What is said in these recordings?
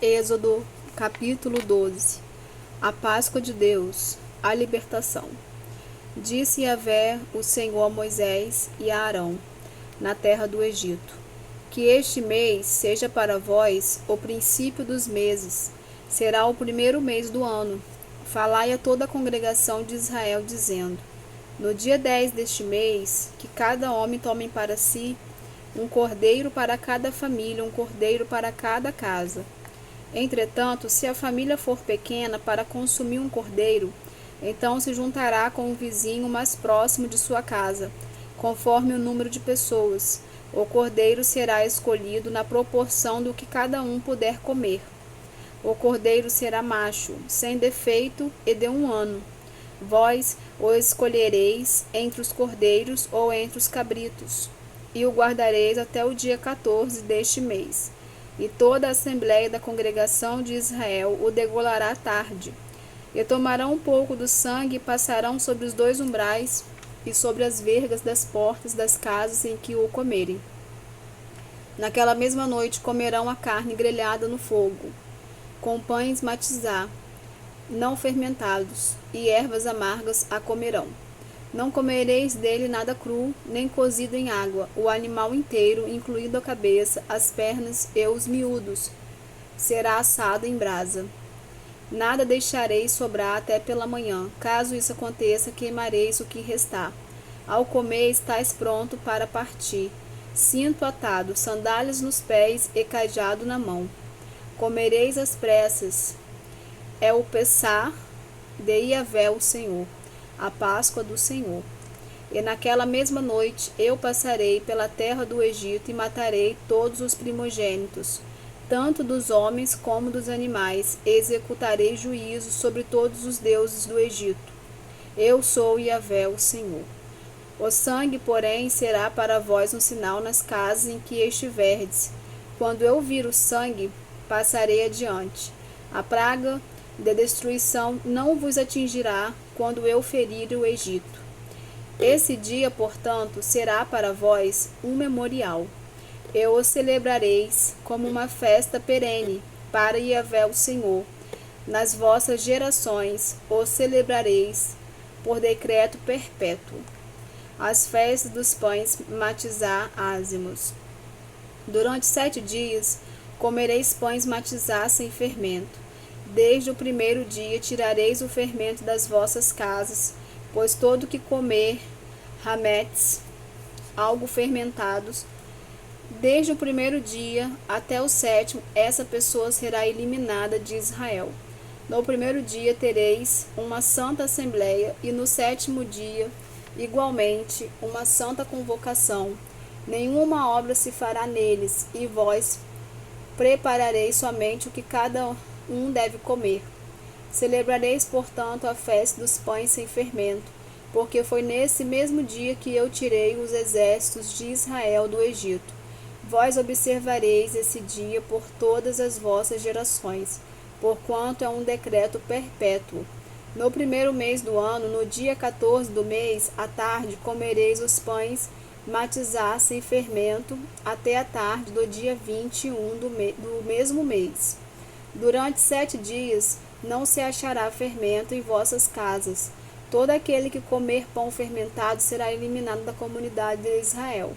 Êxodo, capítulo 12. A Páscoa de Deus, a libertação. Disse Yahvé, o Senhor, a Moisés e a Arão, na terra do Egito: que este mês seja para vós o princípio dos meses, será o primeiro mês do ano. Falai a toda a congregação de Israel, dizendo: no dia 10 deste mês, que cada homem tome para si um cordeiro para cada família, um cordeiro para cada casa. Entretanto, se a família for pequena para consumir um cordeiro, então se juntará com o vizinho mais próximo de sua casa, conforme o número de pessoas. O cordeiro será escolhido na proporção do que cada um puder comer. O cordeiro será macho, sem defeito e de 1 ano. Vós o escolhereis entre os cordeiros ou entre os cabritos, e o guardareis até o dia 14 deste mês. E toda a assembléia da congregação de Israel o degolará à tarde. E tomarão um pouco do sangue e passarão sobre os 2 umbrais e sobre as vergas das portas das casas em que o comerem. Naquela mesma noite comerão a carne grelhada no fogo, com pães matizá, não fermentados, e ervas amargas a comerão. Não comereis dele nada cru, nem cozido em água, o animal inteiro, incluindo a cabeça, as pernas e os miúdos, será assado em brasa. Nada deixareis sobrar até pela manhã. Caso isso aconteça, queimareis o que restar. Ao comer, estáis pronto para partir, cinto atado, sandálias nos pés e cajado na mão. Comereis às pressas. É o Pessah de Yahvé, o Senhor, a Páscoa do Senhor. E naquela mesma noite eu passarei pela terra do Egito e matarei todos os primogênitos, tanto dos homens como dos animais, e executarei juízo sobre todos os deuses do Egito. Eu sou Yahvé, o Senhor. O sangue, porém, será para vós um sinal nas casas em que estiverdes. Quando eu vir o sangue, passarei adiante. A praga de destruição não vos atingirá quando eu ferir o Egito. Esse dia, portanto, será para vós um memorial. E o celebrareis como uma festa perene para Yahvé o Senhor. Nas vossas gerações o celebrareis por decreto perpétuo. As festas dos pães matizá ázimos. Durante 7 dias comereis pães matizá sem fermento. Desde o primeiro dia tirareis o fermento das vossas casas, pois todo que comer hametz, algo fermentados, desde o primeiro dia até o 7º, essa pessoa será eliminada de Israel. No primeiro dia tereis uma santa assembleia, e no 7º dia, igualmente, uma santa convocação. Nenhuma obra se fará neles, e vós preparareis somente o que cada um deve comer. Celebrareis, portanto, a festa dos pães sem fermento, porque foi nesse mesmo dia que eu tirei os exércitos de Israel do Egito. Vós observareis esse dia por todas as vossas gerações, porquanto é um decreto perpétuo. No primeiro mês do ano, no dia 14 do mês, à tarde, comereis os pães matizá sem fermento, até a tarde do dia 21 do mesmo mês. Durante 7 dias não se achará fermento em vossas casas. Todo aquele que comer pão fermentado será eliminado da comunidade de Israel,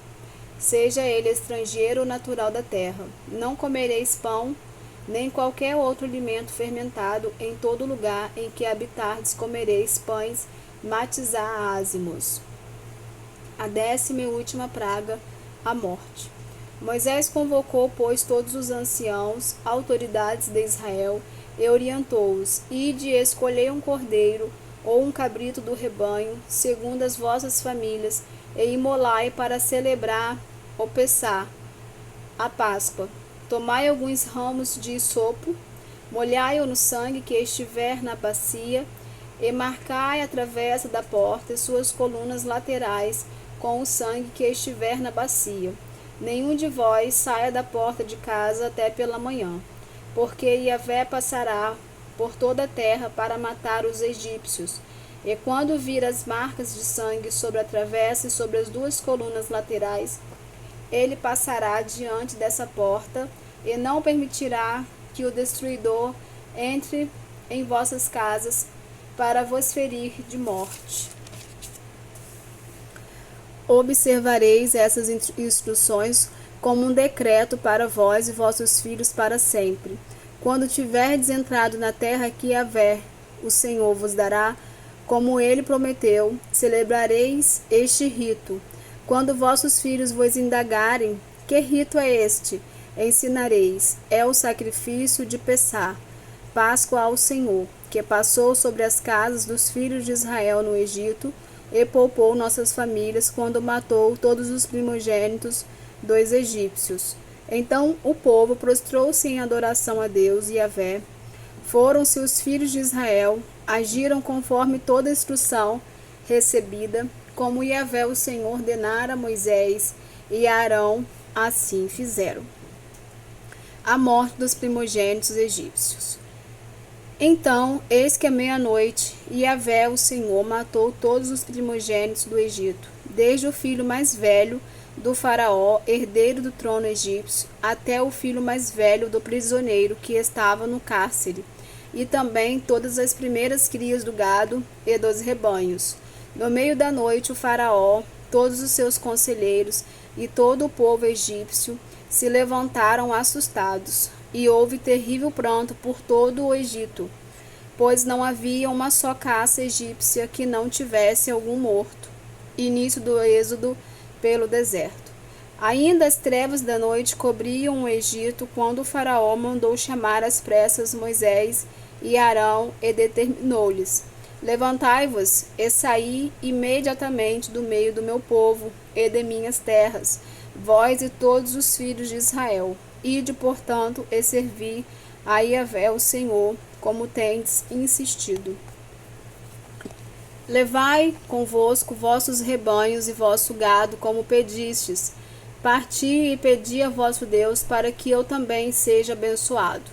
seja ele estrangeiro ou natural da terra. Não comereis pão, nem qualquer outro alimento fermentado. Em todo lugar em que habitardes comereis pães matizá ázimos. A 10ª e última praga, a morte. Moisés convocou, pois, todos os anciãos, autoridades de Israel, e orientou-os: ide e escolhei um cordeiro ou um cabrito do rebanho, segundo as vossas famílias, e imolai para celebrar o Pessah, a Páscoa. Tomai alguns ramos de hisopo, molhai-o no sangue que estiver na bacia, e marcai a travessa da porta e suas colunas laterais com o sangue que estiver na bacia. Nenhum de vós saia da porta de casa até pela manhã, porque Yahvé passará por toda a terra para matar os egípcios. E quando vir as marcas de sangue sobre a travessa e sobre as 2 colunas laterais, ele passará diante dessa porta e não permitirá que o destruidor entre em vossas casas para vos ferir de morte. Observareis essas instruções como um decreto para vós e vossos filhos para sempre. Quando tiverdes entrado na terra que Yahvé, o Senhor, vos dará, como ele prometeu, celebrareis este rito. Quando vossos filhos vos indagarem, que rito é este? Ensinareis, é o sacrifício de Pessá, Páscoa ao Senhor, que passou sobre as casas dos filhos de Israel no Egito, e poupou nossas famílias quando matou todos os primogênitos dos egípcios. Então o povo prostrou-se em adoração a Deus e Yahvé. Foram-se os filhos de Israel, agiram conforme toda a instrução recebida, como Yahvé o Senhor ordenara a Moisés e a Arão, assim fizeram. A morte dos primogênitos egípcios. Então, eis que à meia-noite, Yahvé, o Senhor, matou todos os primogênitos do Egito, desde o filho mais velho do faraó, herdeiro do trono egípcio, até o filho mais velho do prisioneiro que estava no cárcere, e também todas as primeiras crias do gado e dos rebanhos. No meio da noite, o faraó, todos os seus conselheiros e todo o povo egípcio se levantaram assustados, e houve terrível pranto por todo o Egito, pois não havia uma só caça egípcia que não tivesse algum morto. Início do êxodo pelo deserto. Ainda as trevas da noite cobriam o Egito quando o faraó mandou chamar às pressas Moisés e Arão e determinou-lhes: levantai-vos e saí imediatamente do meio do meu povo e de minhas terras, vós e todos os filhos de Israel. Ide, portanto, e servi a Yahvé, o Senhor, como tendes insistido. Levai convosco vossos rebanhos e vosso gado, como pedistes. Parti e pedi a vosso Deus, para que eu também seja abençoado.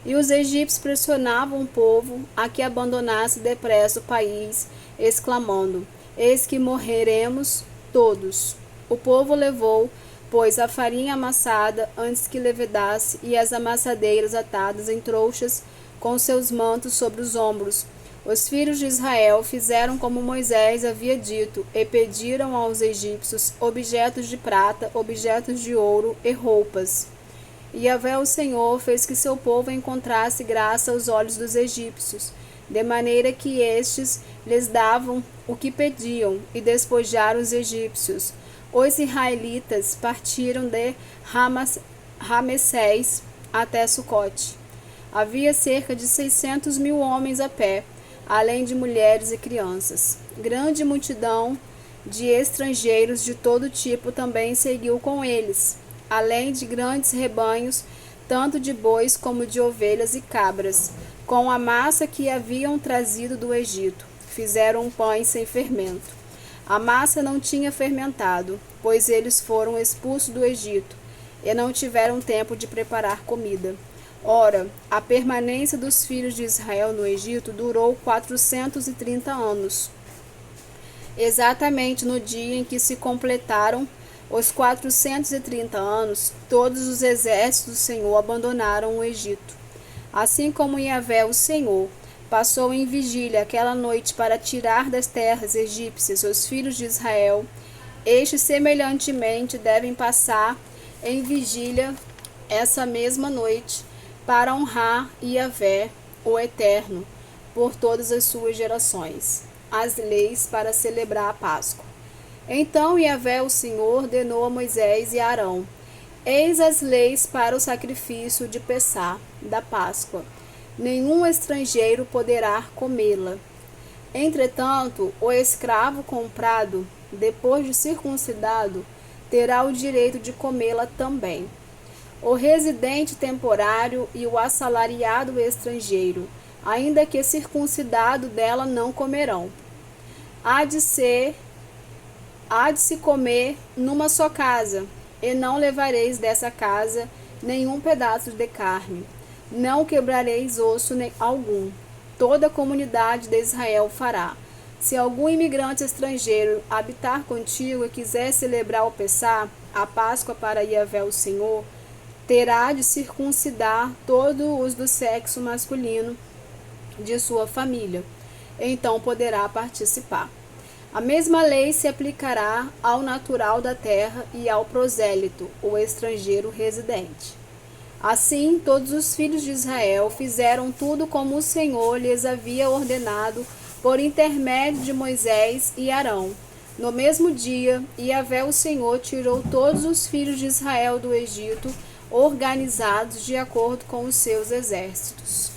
E os egípcios pressionavam o povo a que abandonasse depressa o país, exclamando: eis que morreremos todos. O povo levou, pois, a farinha amassada antes que levedasse, e as amassadeiras atadas em trouxas, com seus mantos sobre os ombros. Os filhos de Israel fizeram como Moisés havia dito, e pediram aos egípcios objetos de prata, objetos de ouro e roupas. E Yahvé, o Senhor, fez que seu povo encontrasse graça aos olhos dos egípcios, de maneira que estes lhes davam o que pediam, e despojaram os egípcios. Os israelitas partiram de Ramessés até Sucote. Havia cerca de 600.000 homens a pé, além de mulheres e crianças. Grande multidão de estrangeiros de todo tipo também seguiu com eles, além de grandes rebanhos, tanto de bois como de ovelhas e cabras, com a massa que haviam trazido do Egito. Fizeram pães sem fermento. A massa não tinha fermentado, pois eles foram expulsos do Egito, e não tiveram tempo de preparar comida. Ora, a permanência dos filhos de Israel no Egito durou 430 anos. Exatamente no dia em que se completaram os 430 anos, todos os exércitos do Senhor abandonaram o Egito. Assim como Yahvé, o Senhor, passou em vigília aquela noite para tirar das terras egípcias os filhos de Israel, estes semelhantemente devem passar em vigília essa mesma noite para honrar Yahvé, o Eterno, por todas as suas gerações. As leis para celebrar a Páscoa. Então Yahvé, o Senhor, ordenou a Moisés e a Arão: eis as leis para o sacrifício de Pessá, da Páscoa. Nenhum estrangeiro poderá comê-la. Entretanto, o escravo comprado, depois de circuncidado, terá o direito de comê-la também. O residente temporário e o assalariado estrangeiro, ainda que circuncidado, dela não comerão. Há de se comer numa só casa, e não levareis dessa casa nenhum pedaço de carne. Não quebrareis osso algum. Toda a comunidade de Israel fará. Se algum imigrante estrangeiro habitar contigo e quiser celebrar o Pessá, a Páscoa para Yahvé, o Senhor, terá de circuncidar todos os do sexo masculino de sua família. Então poderá participar. A mesma lei se aplicará ao natural da terra e ao prosélito, o estrangeiro residente. Assim, todos os filhos de Israel fizeram tudo como o Senhor lhes havia ordenado por intermédio de Moisés e Arão. No mesmo dia, Yahvé o Senhor tirou todos os filhos de Israel do Egito, organizados de acordo com os seus exércitos.